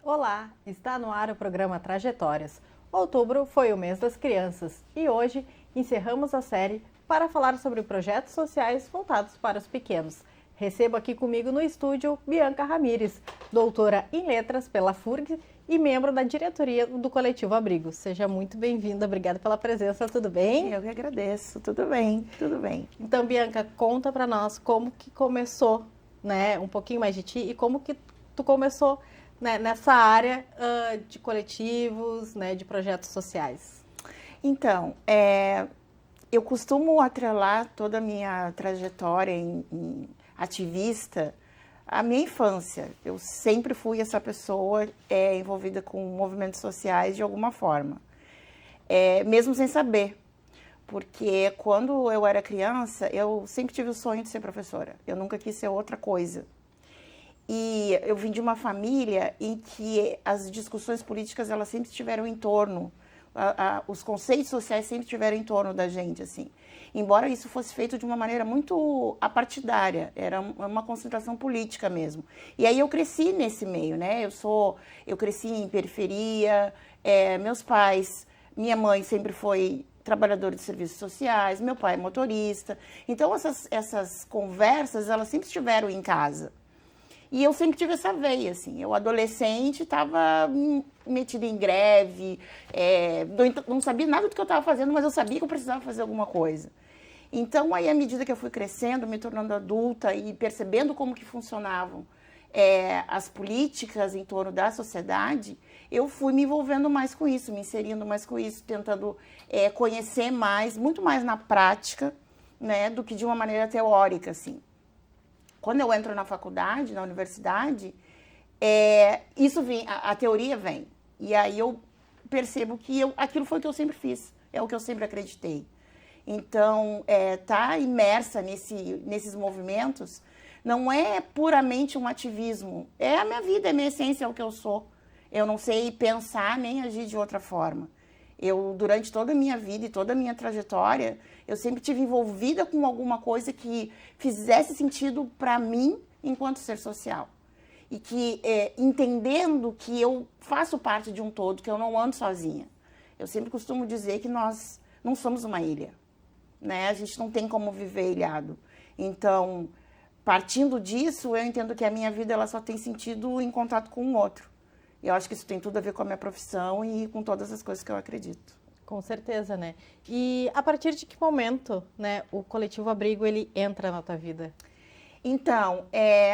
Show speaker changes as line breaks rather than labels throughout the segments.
Olá, está no ar o programa Trajetórias. Outubro foi o mês das crianças e hoje encerramos a série para falar sobre projetos sociais voltados para os pequenos. Recebo aqui comigo no estúdio Bianca Ramires, doutora em letras pela FURG e membro da diretoria do Coletivo Abrigo. Seja muito bem-vinda, obrigada pela presença, tudo bem?
Eu que agradeço, tudo bem, tudo bem.
Então, Bianca, conta para nós como que começou, né, um pouquinho mais de ti e como que tu começou, né, nessa área de coletivos, né, de projetos sociais.
Então, eu costumo atrelar toda a minha trajetória em ativista à minha infância. Eu sempre fui essa pessoa envolvida com movimentos sociais de alguma forma, mesmo sem saber. Porque quando eu era criança, eu sempre tive o sonho de ser professora. Eu nunca quis ser outra coisa. E eu vim de uma família em que as discussões políticas elas sempre estiveram em torno, os conceitos sociais sempre estiveram em torno da gente, assim. Embora isso fosse feito de uma maneira muito apartidária, era uma concentração política mesmo. E aí eu cresci nesse meio, né? Eu cresci em periferia, meus pais, minha mãe sempre foi trabalhadora de serviços sociais, meu pai é motorista. Então essas conversas elas sempre estiveram em casa. E eu sempre tive essa veia, assim. Eu, adolescente, estava metida em greve, não sabia nada do que eu estava fazendo, mas eu sabia que eu precisava fazer alguma coisa. Então, aí, à medida que eu fui crescendo, me tornando adulta e percebendo como que funcionavam as políticas em torno da sociedade, eu fui me envolvendo mais com isso, me inserindo mais com isso, tentando conhecer mais, muito mais na prática, né, do que de uma maneira teórica, assim. Quando eu entro na faculdade, na universidade, isso vem, a teoria vem. E aí eu percebo que aquilo foi o que eu sempre fiz, é o que eu sempre acreditei. Então, tá imersa nesses movimentos não é puramente um ativismo, é a minha vida, é a minha essência, é o que eu sou. Eu não sei pensar nem agir de outra forma. Eu, durante toda a minha vida e toda a minha trajetória, eu sempre tive envolvida com alguma coisa que fizesse sentido para mim enquanto ser social. E que, entendendo que eu faço parte de um todo, que eu não ando sozinha. Eu sempre costumo dizer que nós não somos uma ilha, né? A gente não tem como viver ilhado. Então, partindo disso, eu entendo que a minha vida ela só tem sentido em contato com o outro. E eu acho que isso tem tudo a ver com a minha profissão e com todas as coisas que eu acredito.
Com certeza, né? E a partir de que momento, né, o Coletivo Abrigo, ele entra na tua vida?
Então,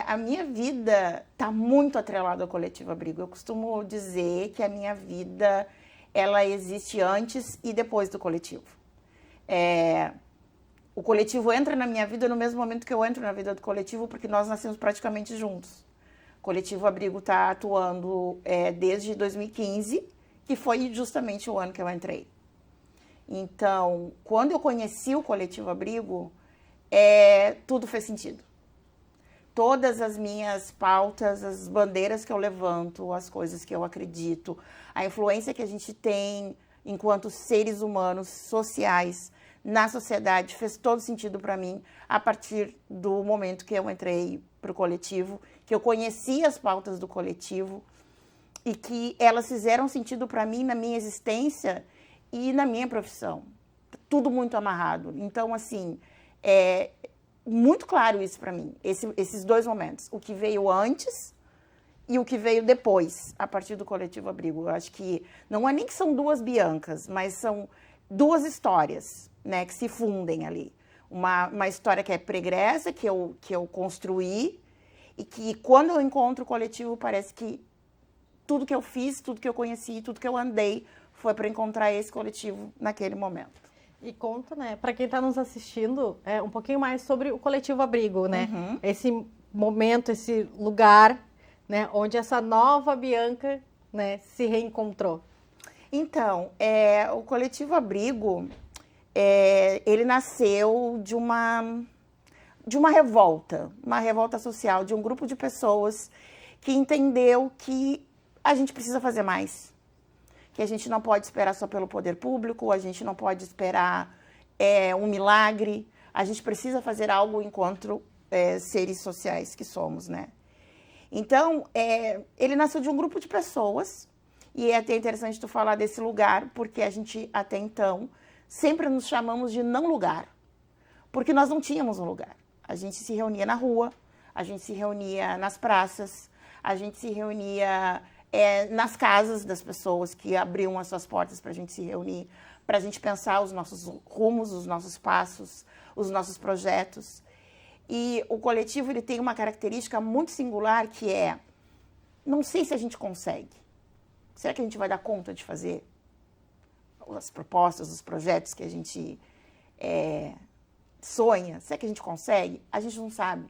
a minha vida está muito atrelada ao Coletivo Abrigo. Eu costumo dizer que a minha vida, ela existe antes e depois do coletivo. O coletivo entra na minha vida no mesmo momento que eu entro na vida do coletivo, porque nós nascemos praticamente juntos. O Coletivo Abrigo está atuando desde 2015, que foi justamente o ano que eu entrei. Então, quando eu conheci o Coletivo Abrigo, tudo fez sentido. Todas as minhas pautas, as bandeiras que eu levanto, as coisas que eu acredito, a influência que a gente tem enquanto seres humanos sociais na sociedade fez todo sentido para mim a partir do momento que eu entrei para o coletivo, que eu conheci as pautas do coletivo e que elas fizeram sentido para mim na minha existência e na minha profissão. Tudo muito amarrado. Então, assim, muito claro isso para mim, esses dois momentos. O que veio antes e o que veio depois, a partir do Coletivo Abrigo. Eu acho que não é nem que são duas Biancas, mas são duas histórias, né, que se fundem ali. Uma história que é pregressa, que eu construí, e que quando eu encontro o coletivo, parece que tudo que eu fiz, tudo que eu conheci, tudo que eu andei, foi para encontrar esse coletivo naquele momento.
E conta, né, para quem está nos assistindo, um pouquinho mais sobre o Coletivo Abrigo, né?
Uhum.
Esse momento, esse lugar, né, onde essa nova Bianca, né, se reencontrou.
Então, o Coletivo Abrigo, ele nasceu de uma revolta social, de um grupo de pessoas que entendeu que a gente precisa fazer mais. Que a gente não pode esperar só pelo poder público, a gente não pode esperar um milagre, a gente precisa fazer algo enquanto seres sociais que somos, né? Então, ele nasceu de um grupo de pessoas, e é até interessante tu falar desse lugar, porque a gente, até então, sempre nos chamamos de não lugar, porque nós não tínhamos um lugar. A gente se reunia na rua, a gente se reunia nas praças, a gente se reunia nas casas das pessoas que abriam as suas portas para a gente se reunir, para a gente pensar os nossos rumos, os nossos passos, os nossos projetos. E o coletivo ele tem uma característica muito singular que não sei se a gente consegue. Será que a gente vai dar conta de fazer as propostas, os projetos que a gente sonha? Será que a gente consegue? A gente não sabe.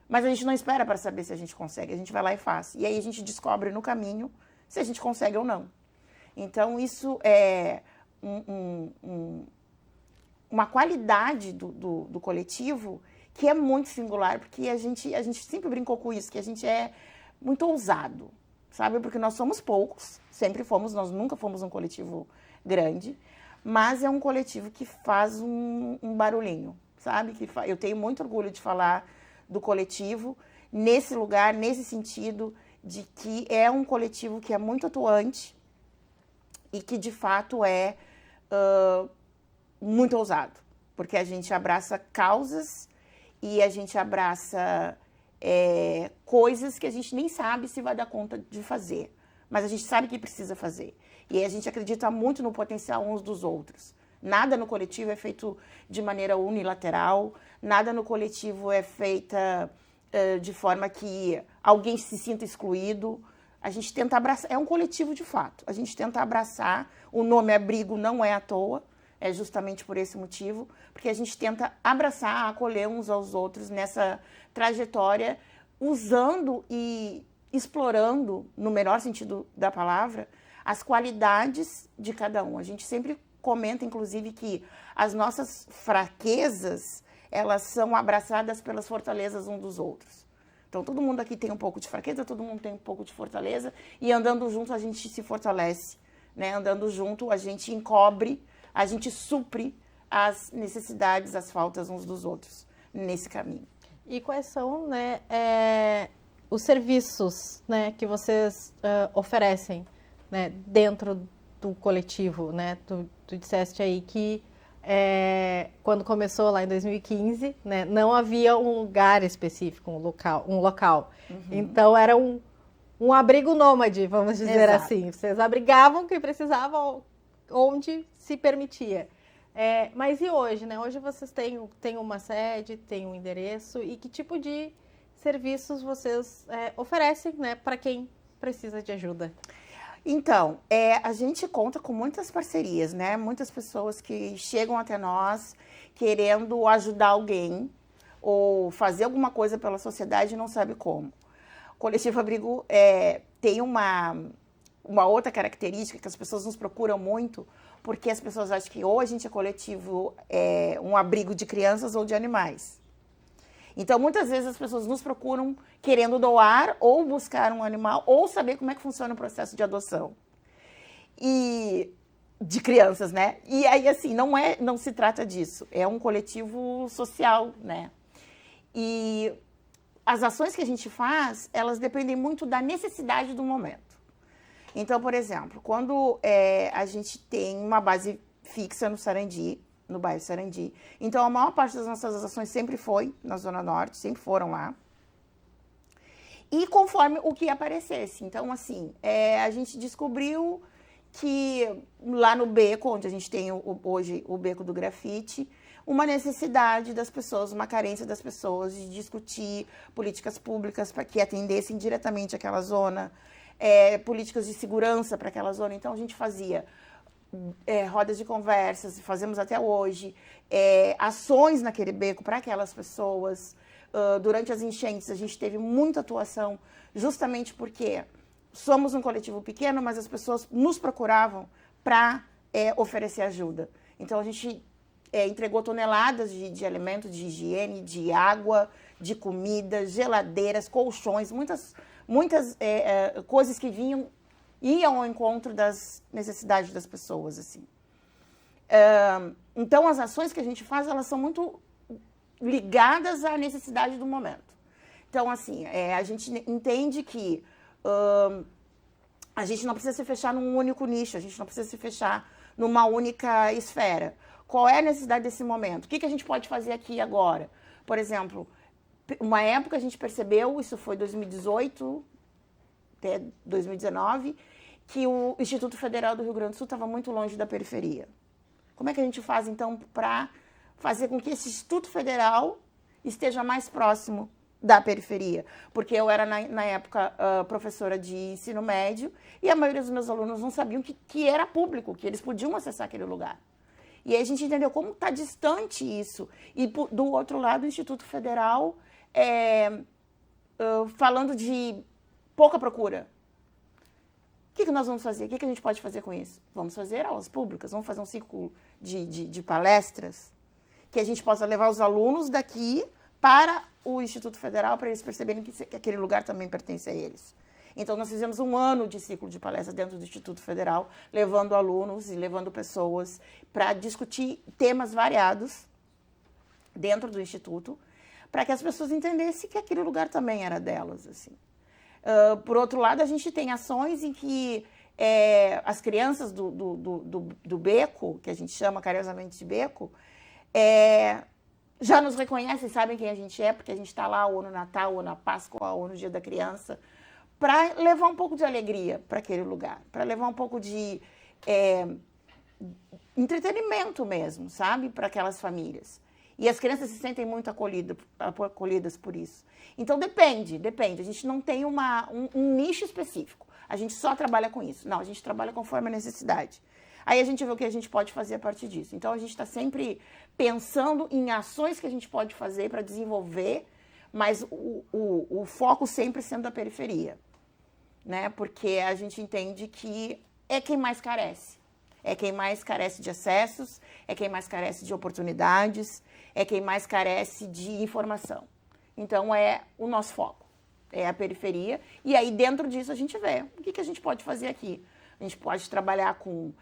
Mas a gente não espera para saber se a gente consegue. A gente vai lá e faz. E aí a gente descobre no caminho se a gente consegue ou não. Então, isso é uma qualidade do coletivo que é muito singular, porque a gente sempre brincou com isso, que a gente é muito ousado, sabe? Porque nós somos poucos, sempre fomos, nós nunca fomos um coletivo grande, mas é um coletivo que faz um barulhinho, sabe? Eu tenho muito orgulho de falar do coletivo nesse lugar, nesse sentido de que é um coletivo que é muito atuante e que, de fato, é muito ousado, porque a gente abraça causas e a gente abraça coisas que a gente nem sabe se vai dar conta de fazer, mas a gente sabe que precisa fazer. E a gente acredita muito no potencial uns dos outros. Nada no coletivo é feito de maneira unilateral, nada no coletivo é feita de forma que alguém se sinta excluído. A gente tenta abraçar, é um coletivo de fato, a gente tenta abraçar, o nome abrigo não é à toa, é justamente por esse motivo, porque a gente tenta abraçar, acolher uns aos outros nessa trajetória, usando e explorando, no melhor sentido da palavra, as qualidades de cada um. A gente sempre comenta, inclusive, que as nossas fraquezas, elas são abraçadas pelas fortalezas uns dos outros. Então, todo mundo aqui tem um pouco de fraqueza, todo mundo tem um pouco de fortaleza, e andando junto a gente se fortalece, né? Andando junto a gente encobre, a gente supre as necessidades, as faltas uns dos outros nesse caminho.
E quais são, né, os serviços, né, que vocês oferecem, né, dentro do coletivo, né? Tu disseste aí que quando começou lá em 2015, né, não havia um lugar específico, um local. Uhum. Então era um abrigo nômade, vamos dizer Exato. Assim. Vocês abrigavam quem precisava, onde se permitia. Mas e hoje, né? Hoje vocês têm uma sede, têm um endereço, e que tipo de serviços vocês oferecem, né, para quem precisa de ajuda?
Então, a gente conta com muitas parcerias, né? Muitas pessoas que chegam até nós querendo ajudar alguém ou fazer alguma coisa pela sociedade e não sabe como. O Coletivo Abrigo tem uma outra característica que as pessoas nos procuram muito, porque as pessoas acham que ou a gente é coletivo, um abrigo de crianças ou de animais. Então, muitas vezes as pessoas nos procuram querendo doar ou buscar um animal ou saber como é que funciona o processo de adoção. E de crianças, né? E aí, assim, não se trata disso. É um coletivo social, né? E as ações que a gente faz, elas dependem muito da necessidade do momento. Então, por exemplo, quando a gente tem uma base fixa no Sarandi, no bairro Sarandi. Então, a maior parte das nossas ações sempre foi na Zona Norte, sempre foram lá. E conforme o que aparecesse. Então, assim, a gente descobriu que lá no beco, onde a gente tem hoje o beco do grafite, uma necessidade das pessoas, uma carência das pessoas de discutir políticas públicas para que atendessem diretamente aquela zona, políticas de segurança para aquela zona. Então, a gente fazia rodas de conversas, fazemos até hoje, ações naquele beco para aquelas pessoas. Durante as enchentes, a gente teve muita atuação, justamente porque somos um coletivo pequeno, mas as pessoas nos procuravam para oferecer ajuda. Então, a gente entregou toneladas de alimentos, de higiene, de água, de comida, geladeiras, colchões, muitas coisas que iam ao encontro das necessidades das pessoas, assim. Então, as ações que a gente faz, elas são muito ligadas à necessidade do momento. Então, assim, a gente entende que a gente não precisa se fechar num único nicho, a gente não precisa se fechar numa única esfera. Qual é a necessidade desse momento? O que a gente pode fazer aqui e agora? Por exemplo, uma época a gente percebeu, isso foi 2018 até 2019, que o Instituto Federal do Rio Grande do Sul estava muito longe da periferia. Como é que a gente faz, então, para fazer com que esse Instituto Federal esteja mais próximo da periferia? Porque eu era, na época, professora de ensino médio e a maioria dos meus alunos não sabiam que era público, que eles podiam acessar aquele lugar. E aí a gente entendeu como está distante isso. E, do outro lado, o Instituto Federal falando de pouca procura. O que nós vamos fazer? O que a gente pode fazer com isso? Vamos fazer aulas públicas, vamos fazer um ciclo de palestras que a gente possa levar os alunos daqui para o Instituto Federal, para eles perceberem que aquele lugar também pertence a eles. Então, nós fizemos um ano de ciclo de palestras dentro do Instituto Federal, levando alunos e levando pessoas para discutir temas variados dentro do Instituto, para que as pessoas entendessem que aquele lugar também era delas, assim. Por outro lado, a gente tem ações em que as crianças do beco, que a gente chama carinhosamente de beco, já nos reconhecem, sabem quem a gente é, porque a gente está lá ou no Natal, ou na Páscoa, ou no Dia da Criança, para levar um pouco de alegria para aquele lugar, para levar um pouco de entretenimento mesmo, sabe, para aquelas famílias. E as crianças se sentem muito acolhidas por isso. Então, depende. A gente não tem um nicho específico. A gente só trabalha com isso. Não, a gente trabalha conforme a necessidade. Aí a gente vê o que a gente pode fazer a partir disso. Então, a gente está sempre pensando em ações que a gente pode fazer para desenvolver, mas o foco sempre sendo a periferia, né? Porque a gente entende que é quem mais carece. É quem mais carece de acessos, é quem mais carece de oportunidades, é quem mais carece de informação. Então, é o nosso foco, é a periferia. E aí, dentro disso, a gente vê o que a gente pode fazer aqui. A gente pode trabalhar com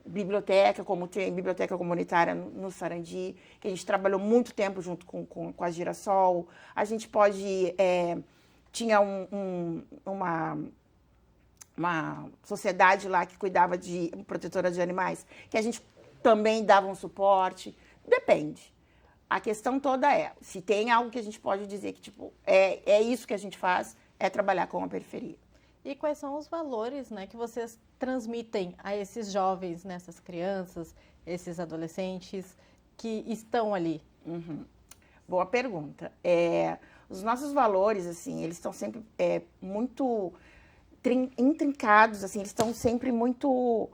biblioteca, como tem biblioteca comunitária no Sarandi, que a gente trabalhou muito tempo junto com a Girassol. A gente pode... tinha uma sociedade lá que cuidava de protetora de animais, que a gente também dava um suporte. Depende. A questão toda se tem algo que a gente pode dizer que, tipo, é isso que a gente faz, é trabalhar com a periferia.
E quais são os valores, né, que vocês transmitem a esses jovens, nessas crianças, esses adolescentes que estão ali?
Uhum. Boa pergunta. Os nossos valores, assim, eles estão sempre muito intrincados, assim, eles estão sempre muito...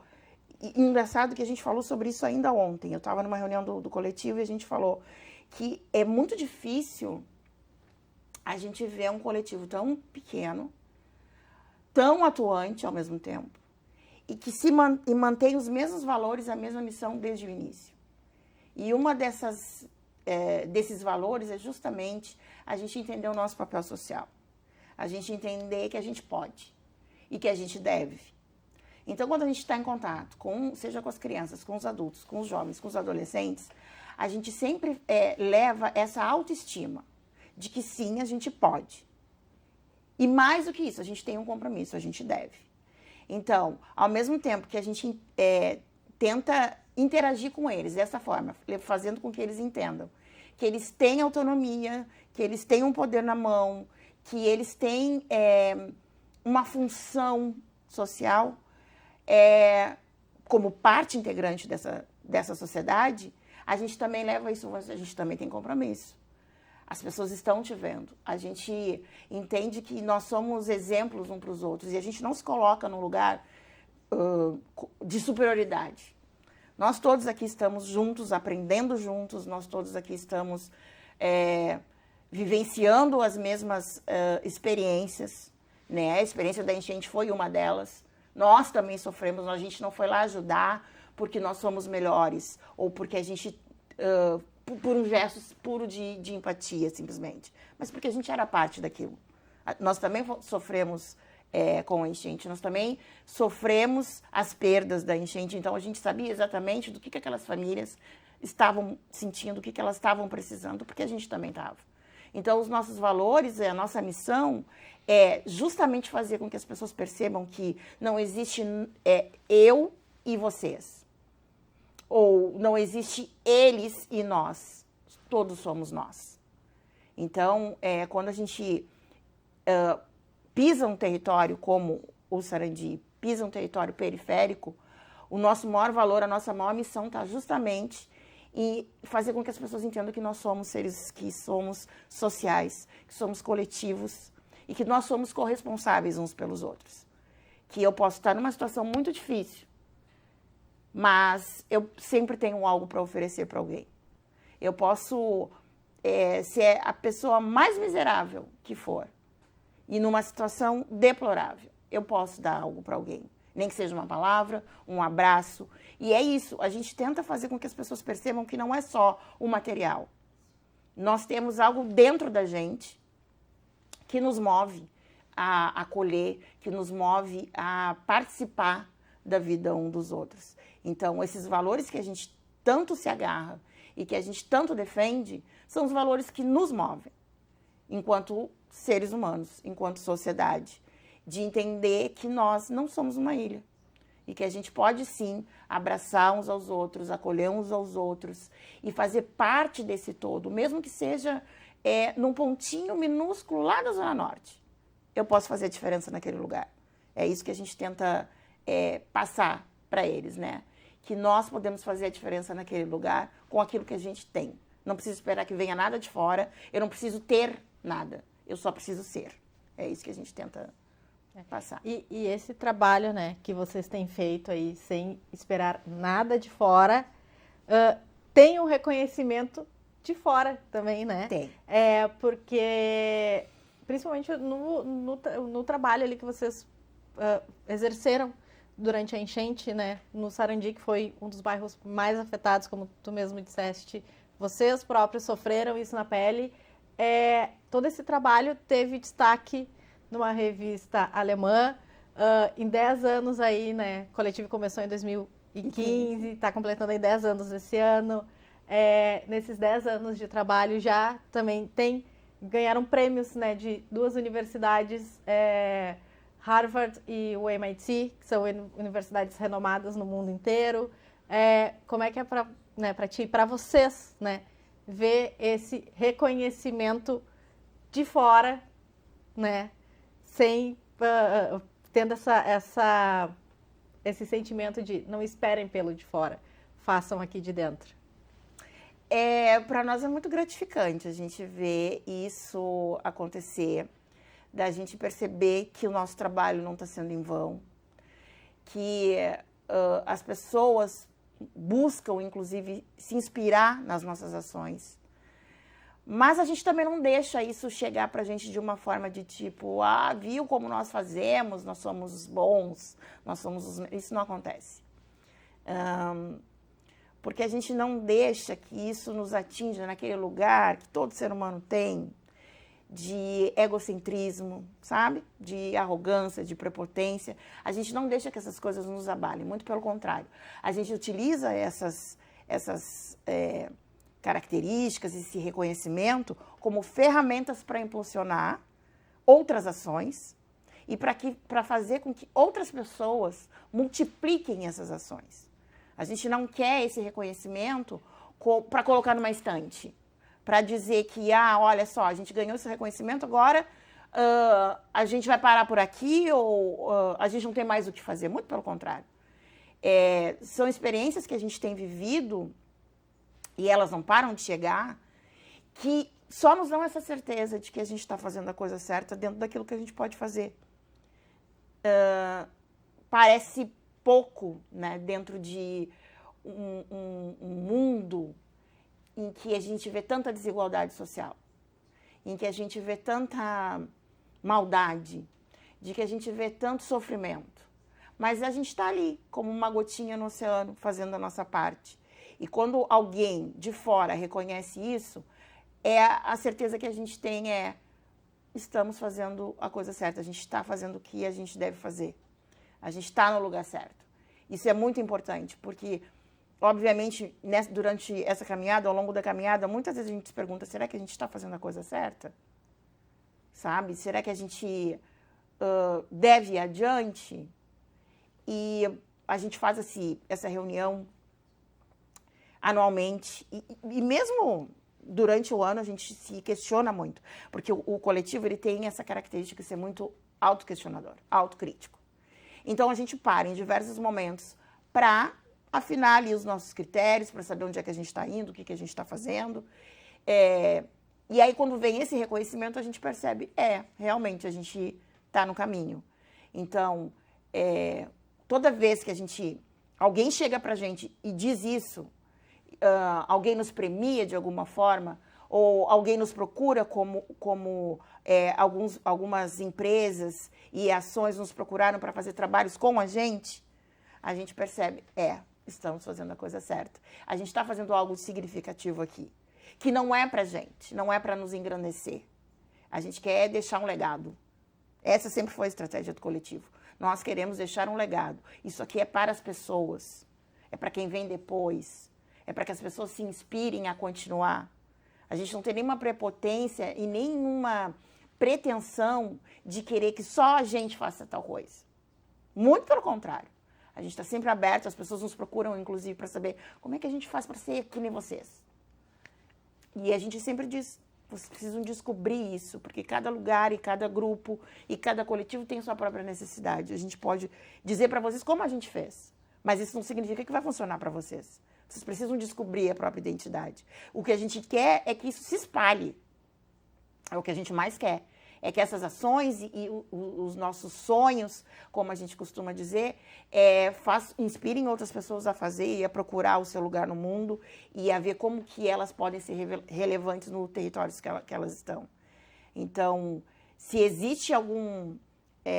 Engraçado que a gente falou sobre isso ainda ontem. Eu estava numa reunião do coletivo e a gente falou que é muito difícil a gente ver um coletivo tão pequeno, tão atuante ao mesmo tempo, e que mantém os mesmos valores, a mesma missão desde o início. E uma desses valores é justamente a gente entender o nosso papel social. A gente entender que a gente pode e que a gente deve. Então, quando a gente está em contato, seja com as crianças, com os adultos, com os jovens, com os adolescentes, a gente sempre leva essa autoestima de que sim, a gente pode. E mais do que isso, a gente tem um compromisso, a gente deve. Então, ao mesmo tempo que a gente tenta interagir com eles dessa forma, fazendo com que eles entendam que eles têm autonomia, que eles têm um poder na mão, que eles têm uma função social, como parte integrante dessa sociedade, a gente também leva isso, a gente também tem compromisso. As pessoas estão te vendo. A gente entende que nós somos exemplos uns para os outros e a gente não se coloca num lugar de superioridade. Nós todos aqui estamos juntos, aprendendo juntos, nós todos aqui estamos vivenciando as mesmas experiências, né? A experiência da enchente foi uma delas. Nós também sofremos, a gente não foi lá ajudar porque nós somos melhores ou porque a gente, por um gesto puro de empatia, simplesmente, mas porque a gente era parte daquilo. Nós também sofremos com a enchente, nós também sofremos as perdas da enchente, então a gente sabia exatamente do que aquelas famílias estavam sentindo, o que elas estavam precisando, porque a gente também estava. Então, os nossos valores, a nossa missão é justamente fazer com que as pessoas percebam que não existe eu e vocês. Ou não existe eles e nós. Todos somos nós. Então, quando a gente pisa um território como o Sarandi, pisa um território periférico, o nosso maior valor, a nossa maior missão está justamente em fazer com que as pessoas entendam que nós somos seres que somos sociais, que somos coletivos e que nós somos corresponsáveis uns pelos outros. Que eu posso estar numa situação muito difícil, mas eu sempre tenho algo para oferecer para alguém. Eu posso ser a pessoa mais miserável que for e numa situação deplorável, eu posso dar algo para alguém. Nem que seja uma palavra, um abraço. E é isso, a gente tenta fazer com que as pessoas percebam que não é só o material. Nós temos algo dentro da gente que nos move a acolher, que nos move a participar da vida um dos outros. Então, esses valores que a gente tanto se agarra e que a gente tanto defende, são os valores que nos movem, enquanto seres humanos, enquanto sociedade. De entender que nós não somos uma ilha e que a gente pode sim abraçar uns aos outros, acolher uns aos outros e fazer parte desse todo, mesmo que seja num pontinho minúsculo lá da Zona Norte. Eu posso fazer a diferença naquele lugar. É isso que a gente tenta passar para eles, né? Que nós podemos fazer a diferença naquele lugar com aquilo que a gente tem. Não preciso esperar que venha nada de fora, eu não preciso ter nada, eu só preciso ser. É isso que a gente tenta passar.
E esse trabalho, né, que vocês têm feito aí, sem esperar nada de fora, tem um reconhecimento de fora também, né?
Tem.
Porque, principalmente no trabalho ali que vocês exerceram durante a enchente, né, no Sarandi, que foi um dos bairros mais afetados, como tu mesmo disseste, vocês próprios sofreram isso na pele. Todo esse trabalho teve destaque numa revista alemã, em 10 anos aí, né? O coletivo começou em 2015, está completando aí 10 anos esse ano. Nesses 10 anos de trabalho já também ganharam prêmios, né, de 2 universidades, Harvard e o MIT, que são universidades renomadas no mundo inteiro. Como é que é para ti, para vocês, né, ver esse reconhecimento de fora, né? Sem tendo esse sentimento de não esperem pelo de fora, façam aqui de dentro.
Para nós é muito gratificante a gente ver isso acontecer, da gente perceber que o nosso trabalho não está sendo em vão, que as pessoas buscam, inclusive, se inspirar nas nossas ações. Mas a gente também não deixa isso chegar pra gente de uma forma de tipo, viu como nós fazemos, nós somos bons, isso não acontece. Porque a gente não deixa que isso nos atinja naquele lugar que todo ser humano tem, de egocentrismo, sabe? De arrogância, de prepotência. A gente não deixa que essas coisas nos abalem, muito pelo contrário. A gente utiliza essas características, esse reconhecimento como ferramentas para impulsionar outras ações e para fazer com que outras pessoas multipliquem essas ações. A gente não quer esse reconhecimento para colocar numa estante, para dizer que, olha só, a gente ganhou esse reconhecimento, agora a gente vai parar por aqui ou a gente não tem mais o que fazer. Muito pelo contrário. São experiências que a gente tem vivido e elas não param de chegar, que só nos dão essa certeza de que a gente está fazendo a coisa certa dentro daquilo que a gente pode fazer. Parece pouco, né, dentro de um mundo em que a gente vê tanta desigualdade social, em que a gente vê tanta maldade, de que a gente vê tanto sofrimento. Mas a gente está ali, como uma gotinha no oceano, fazendo a nossa parte. E quando alguém de fora reconhece isso, a certeza que a gente tem estamos fazendo a coisa certa, a gente está fazendo o que a gente deve fazer. A gente está no lugar certo. Isso é muito importante, porque obviamente, durante essa caminhada, ao longo da caminhada, muitas vezes a gente se pergunta, será que a gente está fazendo a coisa certa? Sabe? Será que a gente deve ir adiante? E a gente faz essa reunião anualmente. E mesmo durante o ano a gente se questiona muito. Porque o coletivo ele tem essa característica de ser muito autoquestionador, autocrítico. Então a gente para em diversos momentos para afinar ali os nossos critérios, para saber onde é que a gente está indo, o que, que a gente está fazendo. E aí, quando vem esse reconhecimento, a gente percebe, realmente, a gente está no caminho. Então, toda vez que alguém chega para a gente e diz isso, alguém nos premia de alguma forma, ou alguém nos procura como algumas empresas e ações nos procuraram para fazer trabalhos com a gente percebe, estamos fazendo a coisa certa. A gente está fazendo algo significativo aqui, que não é para gente, não é para nos engrandecer. A gente quer deixar um legado. Essa sempre foi a estratégia do coletivo. Nós queremos deixar um legado. Isso aqui é para as pessoas, é para quem vem depois, é para que as pessoas se inspirem a continuar. A gente não tem nenhuma prepotência e nenhuma pretensão de querer que só a gente faça tal coisa. Muito pelo contrário. A gente está sempre aberto, as pessoas nos procuram, inclusive, para saber como é que a gente faz para ser que nem vocês. E a gente sempre diz, vocês precisam descobrir isso, porque cada lugar e cada grupo e cada coletivo tem sua própria necessidade. A gente pode dizer para vocês como a gente fez, mas isso não significa que vai funcionar para vocês. Vocês precisam descobrir a própria identidade. O que a gente quer é que isso se espalhe. É o que a gente mais quer. É que essas ações e os nossos sonhos, como a gente costuma dizer, inspirem outras pessoas a fazer e a procurar o seu lugar no mundo e a ver como que elas podem ser relevantes no território que elas estão. Então, se existe algum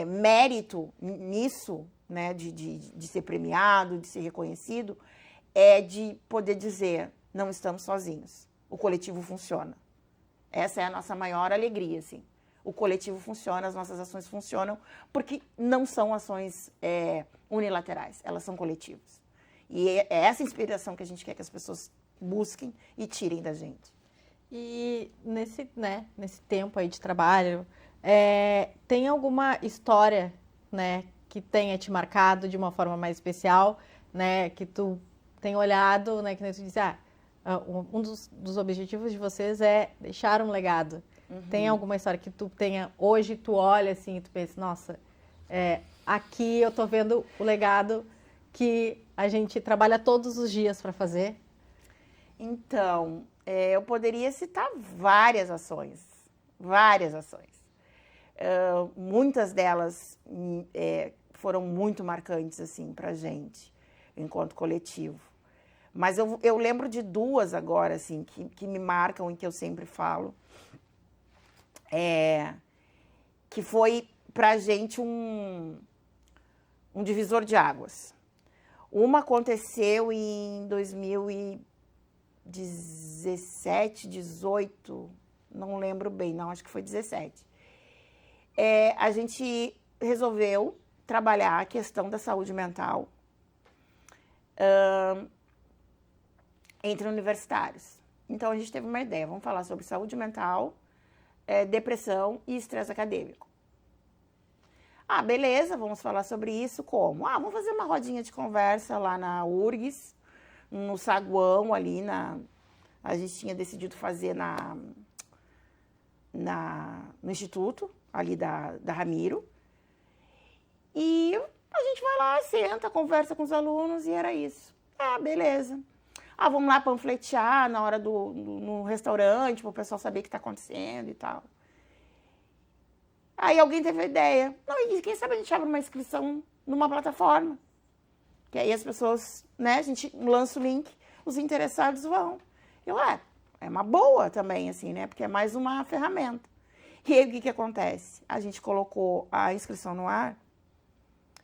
mérito nisso, né, de ser premiado, de ser reconhecido, é de poder dizer, não estamos sozinhos, o coletivo funciona. Essa é a nossa maior alegria, assim. O coletivo funciona, as nossas ações funcionam, porque não são ações unilaterais, elas são coletivas. E é essa inspiração que a gente quer que as pessoas busquem e tirem da gente.
E nesse tempo aí de trabalho, tem alguma história, né, que tenha te marcado de uma forma mais especial, né, que tu tem olhado, né, que tu diz, um dos objetivos de vocês é deixar um legado. Tem alguma história que tu tenha, hoje tu olha assim e tu pensa, nossa, aqui eu tô vendo o legado que a gente trabalha todos os dias para fazer?
Então, eu poderia citar várias ações. Muitas delas foram muito marcantes, assim, pra gente, enquanto coletivo. Mas eu lembro de duas agora, assim, que me marcam e que eu sempre falo. Que foi pra gente um divisor de águas. Uma aconteceu em 2017, 18, não lembro bem, não, acho que foi 17. A gente resolveu trabalhar a questão da saúde mental entre universitários. Então, a gente teve uma ideia, vamos falar sobre saúde mental, depressão e estresse acadêmico. Beleza, vamos falar sobre isso como? Vamos fazer uma rodinha de conversa lá na URGS, no saguão ali, a gente tinha decidido fazer no instituto, ali da Ramiro. E a gente vai lá, senta, conversa com os alunos e era isso. Beleza. Vamos lá panfletear na hora no restaurante, para o pessoal saber o que está acontecendo e tal. Aí alguém teve a ideia. Não, e quem sabe a gente abre uma inscrição numa plataforma. Que aí as pessoas, né, a gente lança o link, os interessados vão. Eu, é uma boa também, assim, né, porque é mais uma ferramenta. E aí o que acontece? A gente colocou a inscrição no ar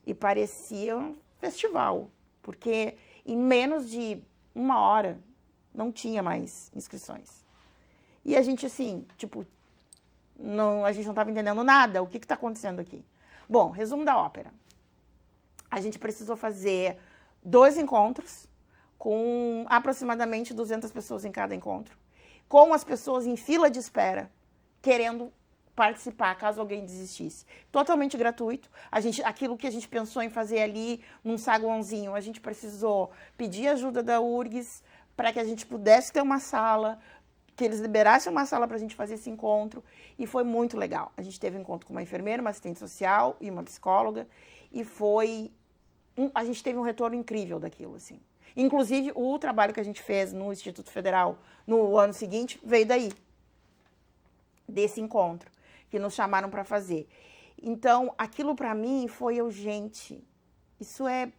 e parecia um festival, porque em menos de uma hora não tinha mais inscrições. E a gente, assim, tipo, a gente não estava entendendo nada, o que está acontecendo aqui? Bom, resumo da ópera. A gente precisou fazer 2 encontros com aproximadamente 200 pessoas em cada encontro, com as pessoas em fila de espera, querendo participar, caso alguém desistisse. Totalmente gratuito. Aquilo que a gente pensou em fazer ali, num saguãozinho, a gente precisou pedir ajuda da URGS para que a gente pudesse ter uma sala, que eles liberassem uma sala para a gente fazer esse encontro, e foi muito legal. A gente teve um encontro com uma enfermeira, uma assistente social e uma psicóloga, e a gente teve um retorno incrível daquilo, assim. Inclusive, o trabalho que a gente fez no Instituto Federal no ano seguinte veio daí, desse encontro, que nos chamaram para fazer. Então, aquilo para mim foi urgente. Isso é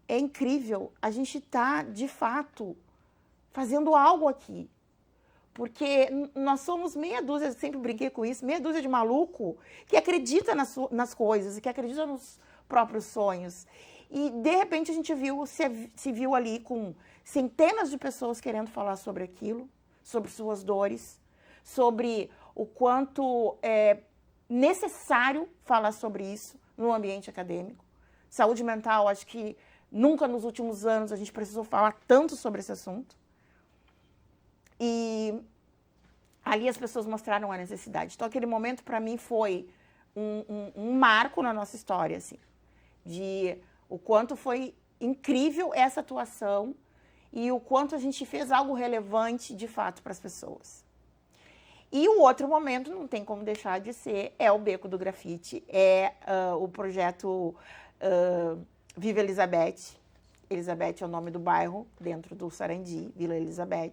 incrível. A gente está, de fato, fazendo algo aqui. Porque nós somos meia dúzia, eu sempre brinquei com isso, meia dúzia de maluco que acredita nas coisas, que acredita nos próprios sonhos. E, de repente, a gente se viu ali com centenas de pessoas querendo falar sobre aquilo, sobre suas dores, sobre o quanto é necessário falar sobre isso no ambiente acadêmico. Saúde mental, acho que nunca nos últimos anos a gente precisou falar tanto sobre esse assunto. E ali as pessoas mostraram a necessidade. Então, aquele momento, para mim, foi um marco na nossa história, assim, de o quanto foi incrível essa atuação e o quanto a gente fez algo relevante, de fato, para as pessoas. E o outro momento, não tem como deixar de ser, é o Beco do Grafite, o projeto Viva Elizabeth. Elizabeth é o nome do bairro, dentro do Sarandi, Vila Elizabeth,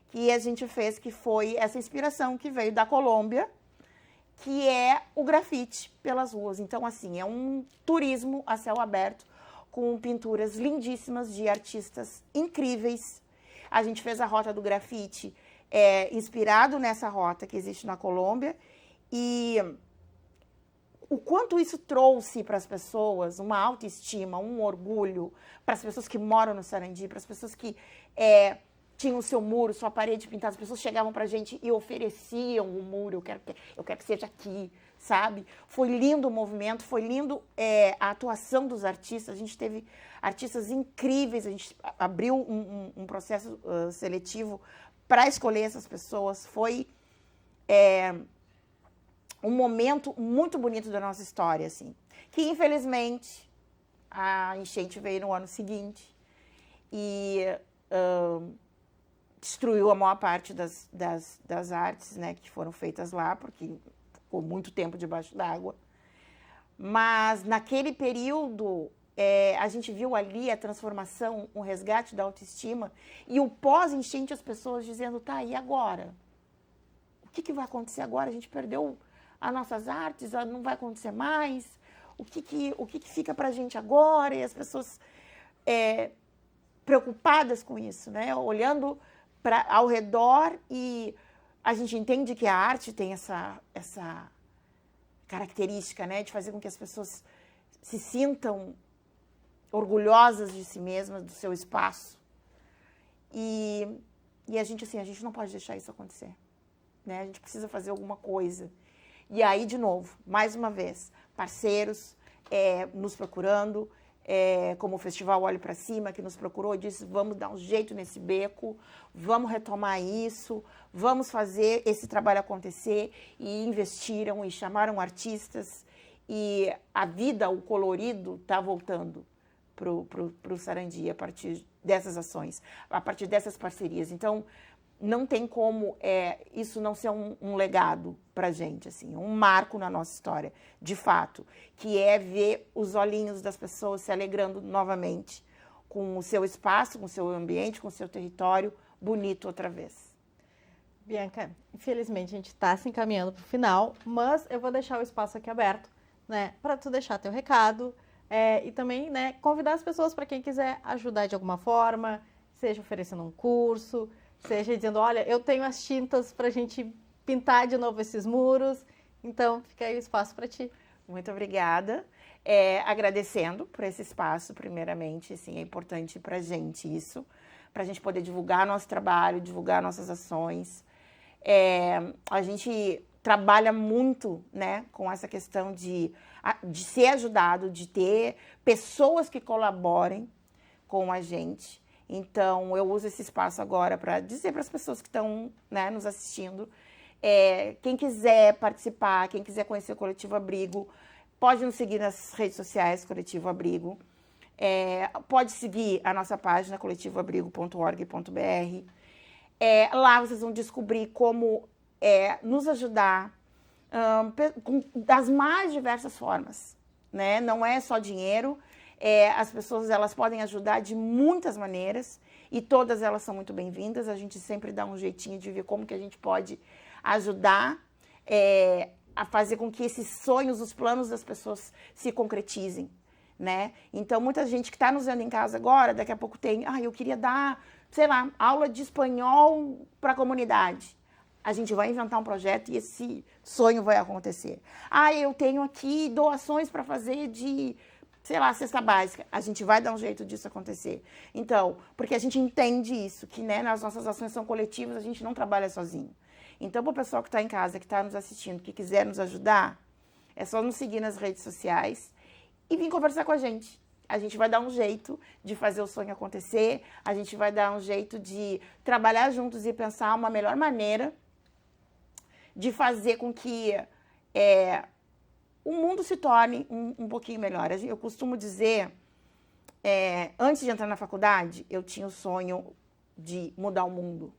que a gente fez, que foi essa inspiração que veio da Colômbia, que é o grafite pelas ruas. Então, assim, é um turismo a céu aberto, com pinturas lindíssimas de artistas incríveis. A gente fez a Rota do Grafite, inspirado nessa rota que existe na Colômbia, e o quanto isso trouxe para as pessoas uma autoestima, um orgulho, para as pessoas que moram no Sarandi, para as pessoas que tinham o seu muro, sua parede pintada, as pessoas chegavam para a gente e ofereciam o muro, eu quero que seja aqui, sabe? Foi lindo o movimento, foi lindo a atuação dos artistas, a gente teve artistas incríveis, a gente abriu um processo seletivo para escolher essas pessoas. Foi um momento muito bonito da nossa história, assim, que infelizmente a enchente veio no ano seguinte e destruiu a maior parte das artes, né, que foram feitas lá, porque ficou muito tempo debaixo d'água. Mas naquele período a gente viu ali a transformação, um resgate da autoestima, e o pós-enchente, as pessoas dizendo, tá, e agora? O que vai acontecer agora? A gente perdeu as nossas artes, não vai acontecer mais? O que fica pra gente agora? E as pessoas preocupadas com isso, né? Olhando ao redor, e a gente entende que a arte tem essa característica, né, de fazer com que as pessoas se sintam orgulhosas de si mesmas, do seu espaço. E a gente, assim, a gente não pode deixar isso acontecer, né? A gente precisa fazer alguma coisa. E aí, de novo, mais uma vez, parceiros nos procurando, como o Festival Olhe para Cima, que nos procurou e disse, vamos dar um jeito nesse beco, vamos retomar isso, vamos fazer esse trabalho acontecer, e investiram e chamaram artistas, e a vida, o colorido, está voltando para o Sarandi a partir dessas ações, a partir dessas parcerias. Então, não tem como isso não ser um legado para a gente, assim, um marco na nossa história, de fato, que é ver os olhinhos das pessoas se alegrando novamente com o seu espaço, com o seu ambiente, com o seu território bonito outra vez.
Bianca, infelizmente a gente está se encaminhando para o final, mas eu vou deixar o espaço aqui aberto, né, para tu deixar teu recado e também, né, convidar as pessoas para quem quiser ajudar de alguma forma, seja oferecendo um curso, seja dizendo, olha, eu tenho as tintas para a gente pintar de novo esses muros. Então, fica aí o espaço para ti.
Muito obrigada. Agradecendo por esse espaço, primeiramente, assim, é importante para a gente isso, para a gente poder divulgar nosso trabalho, divulgar nossas ações. A gente trabalha muito, né, com essa questão de ser ajudado, de ter pessoas que colaborem com a gente. Então, eu uso esse espaço agora para dizer para as pessoas que estão, né, nos assistindo, quem quiser participar, quem quiser conhecer o Coletivo Abrigo, pode nos seguir nas redes sociais, Coletivo Abrigo. Pode seguir a nossa página, coletivoabrigo.org.br. Lá vocês vão descobrir como nos ajudar das mais diversas formas, né? Não é só dinheiro. As pessoas elas podem ajudar de muitas maneiras e todas elas são muito bem-vindas. A gente sempre dá um jeitinho de ver como que a gente pode ajudar a fazer com que esses sonhos, os planos das pessoas se concretizem, né? Então, muita gente que está nos vendo em casa agora, daqui a pouco tem, eu queria dar, sei lá, aula de espanhol para a comunidade. A gente vai inventar um projeto e esse sonho vai acontecer. Eu tenho aqui doações para fazer de, sei lá, cesta básica. A gente vai dar um jeito disso acontecer. Então, porque a gente entende isso, que, né, nas nossas ações são coletivas, a gente não trabalha sozinho. Então, para o pessoal que está em casa, que está nos assistindo, que quiser nos ajudar, é só nos seguir nas redes sociais e vir conversar com a gente. A gente vai dar um jeito de fazer o sonho acontecer, a gente vai dar um jeito de trabalhar juntos e pensar uma melhor maneira de fazer com que o mundo se torne um pouquinho melhor. Eu costumo dizer, antes de entrar na faculdade, eu tinha o sonho de mudar o mundo.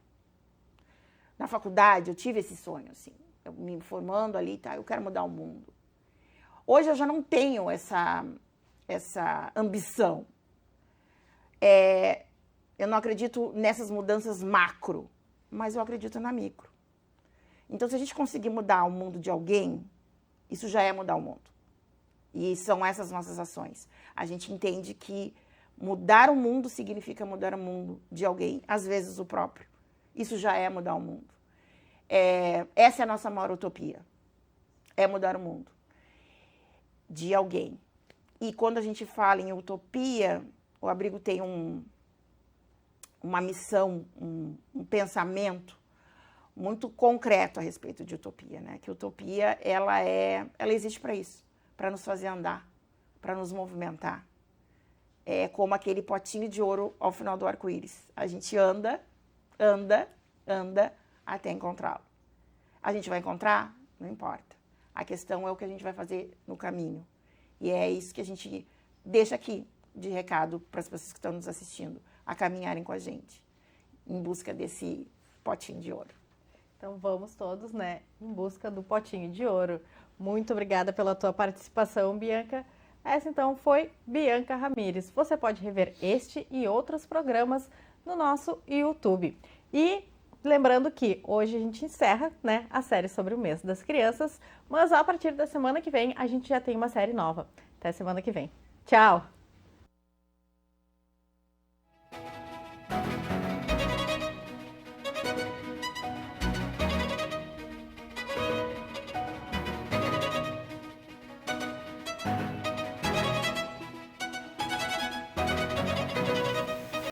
Na faculdade, eu tive esse sonho, assim, eu me formando ali, tá, eu quero mudar o mundo. Hoje eu já não tenho essa ambição. Eu não acredito nessas mudanças macro, mas eu acredito na micro. Então, se a gente conseguir mudar o mundo de alguém, isso já é mudar o mundo. E são essas nossas ações. A gente entende que mudar o mundo significa mudar o mundo de alguém, às vezes o próprio. Isso já é mudar o mundo. Essa é a nossa maior utopia. É mudar o mundo de alguém. E quando a gente fala em utopia, o Abrigo tem uma missão, um pensamento muito concreto a respeito de utopia, né? Que utopia, ela existe para isso, para nos fazer andar, para nos movimentar. É como aquele potinho de ouro ao final do arco-íris. A gente anda, anda, anda até encontrá-lo. A gente vai encontrar? Não importa. A questão é o que a gente vai fazer no caminho. E é isso que a gente deixa aqui de recado para as pessoas que estão nos assistindo, a caminharem com a gente, em busca desse potinho de ouro.
Então vamos todos, né, em busca do potinho de ouro. Muito obrigada pela tua participação, Bianca. Essa então foi Bianca Ramires. Você pode rever este e outros programas no nosso YouTube. E lembrando que hoje a gente encerra, né, a série sobre o mês das crianças, mas a partir da semana que vem a gente já tem uma série nova. Até semana que vem. Tchau!